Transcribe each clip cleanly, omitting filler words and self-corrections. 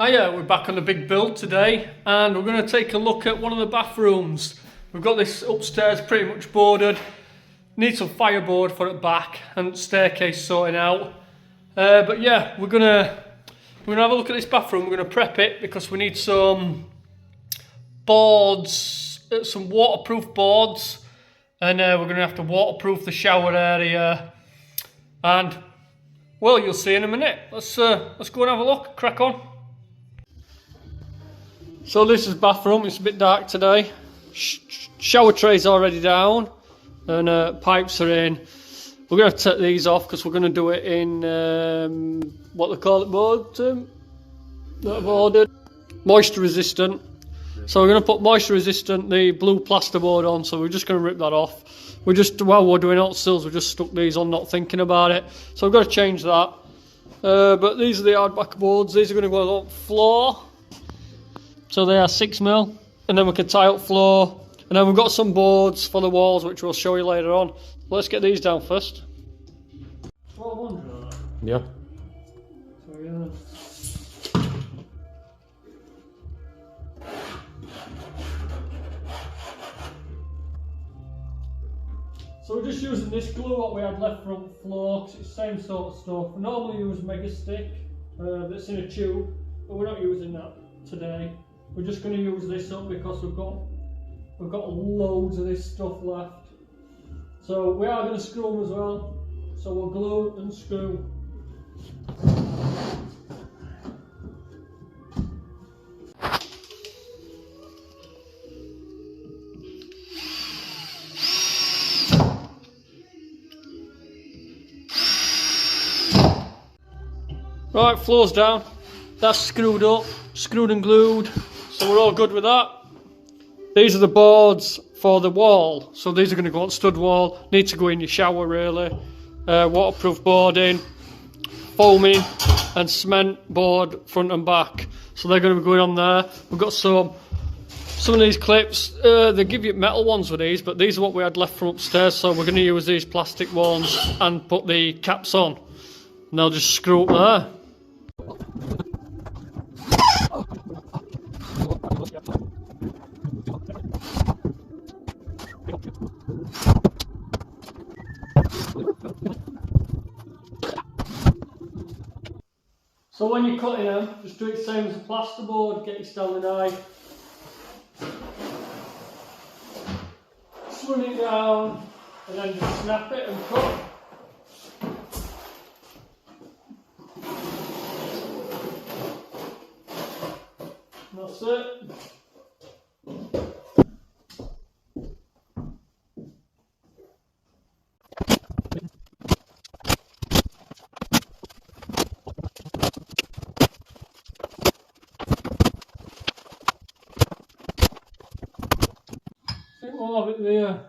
Hiya, we're back on the big build today and we're going to take a look at one of the bathrooms. We've got this upstairs pretty much boarded, need some fireboard for it back and staircase sorting out. But yeah, we're going to have a look at this bathroom. We're going to prep it because we need some boards, some waterproof boards, and we're going to have to waterproof the shower area. And well, you'll see in a minute. Let's go and have a look, crack on. So this is bathroom, it's a bit dark today. Shower tray's already down and pipes are in. We're going to take these off because we're going to do it in, what they call it, board, that I've ordered. Moisture resistant. So we're going to put moisture resistant, the blue plasterboard on, so we're just going to rip that off. While we're doing hot stills, we just stuck these on not thinking about it. So we've got to change that. But these are the hardback boards, these are going to go on the floor. So they are 6mm, and then we can tile floor, and then we've got some boards for the walls which we'll show you later on. Let's get these down first. 1200? Yeah. So we're just using this glue what we had left from the floor, because it's the same sort of stuff. We normally use Mega Stick that's in a tube, but we're not using that today. We're just going to use this up because we've got loads of this stuff left. So we are going to screw them as well. So we'll glue and screw. Right, floor's down. That's screwed up, screwed and glued. So we're all good with that. These are the boards for the wall. So these are going to go on stud wall. Need to go in your shower really. Waterproof boarding, foaming and cement board front and back. So they're going to be going on there. We've got some of these clips. They give you metal ones with these, but these are what we had left from upstairs. So we're going to use these plastic ones and put the caps on. And they'll just screw up there. So when you're cutting them, just do it the same as a plasterboard, get your Stanley knife, swing it down and then just snap it and cut. And that's it. I think we'll have it there.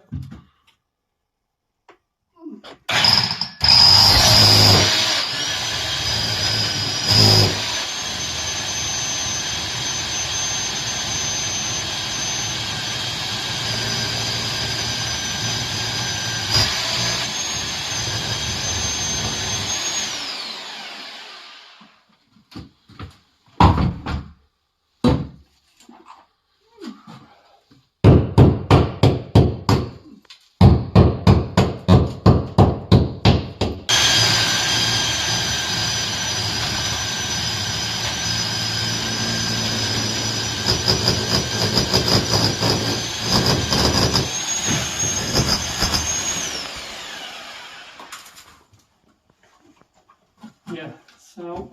Yeah, so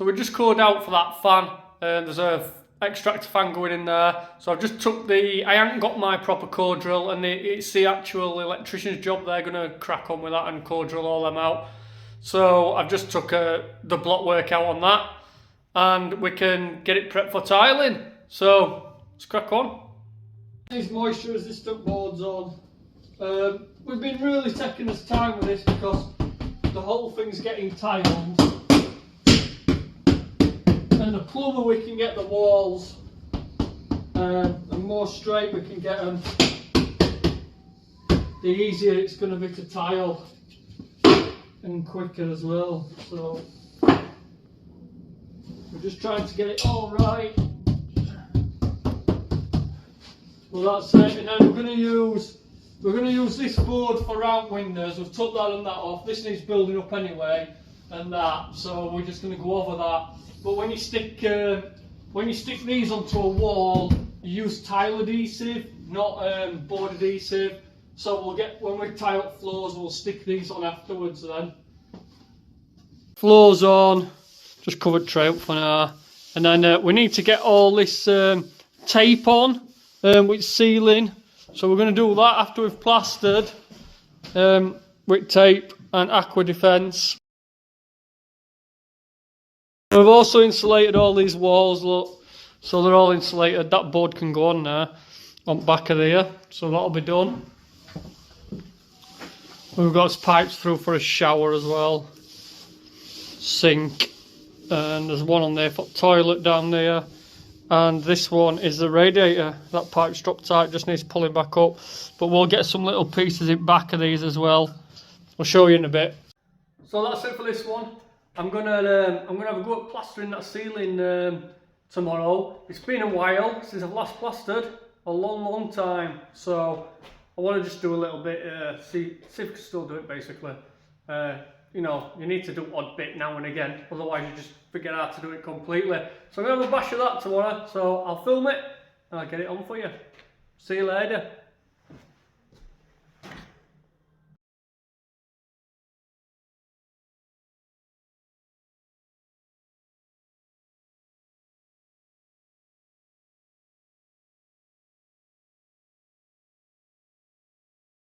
we just called out for that fan. There's a extractor fan going in there. So I've just took I haven't got my proper core drill, and it's the actual electrician's job. They're going to crack on with that and core drill all them out. So I've just took the block work out on that, and we can get it prepped for tiling. So let's crack on. These moisture resistant boards on. We've been really taking this time with this because the whole thing's getting tiled. And the plumber we can get the walls and more straight we can get them. the easier it's going to be to tile, and quicker as well. So we're just trying to get it all right. Well, that's it. And then we're going to use this board for round windows. We've took that and that off. This needs building up anyway, and that. So we're just going to go over that. But when you stick these onto a wall, you use tile adhesive, not board adhesive. So when we tie up floors, we'll stick these on afterwards then. Floors on, just covered tray up for now. And then we need to get all this tape on with sealing. So we're going to do that after we've plastered with tape and Aqua Defence. We've also insulated all these walls, look. So they're all insulated. That board can go on there, on the back of there. So that'll be done. We've got pipes through for a shower as well. Sink. And there's one on there for toilet down there. And this one is the radiator. That pipe's dropped tight, just needs pulling back up. But we'll get some little pieces in back of these as well. I'll show you in a bit. So that's it for this one. I'm gonna have a go at plastering that ceiling tomorrow. It's been a while since I've last plastered, a long time. So I want to just do a little bit, see if we can still do it basically. You know, you need to do odd bit now and again, otherwise you just forget how to do it completely. So I'm going to have a bash of that tomorrow, so I'll film it and I'll get it on for you. See you later.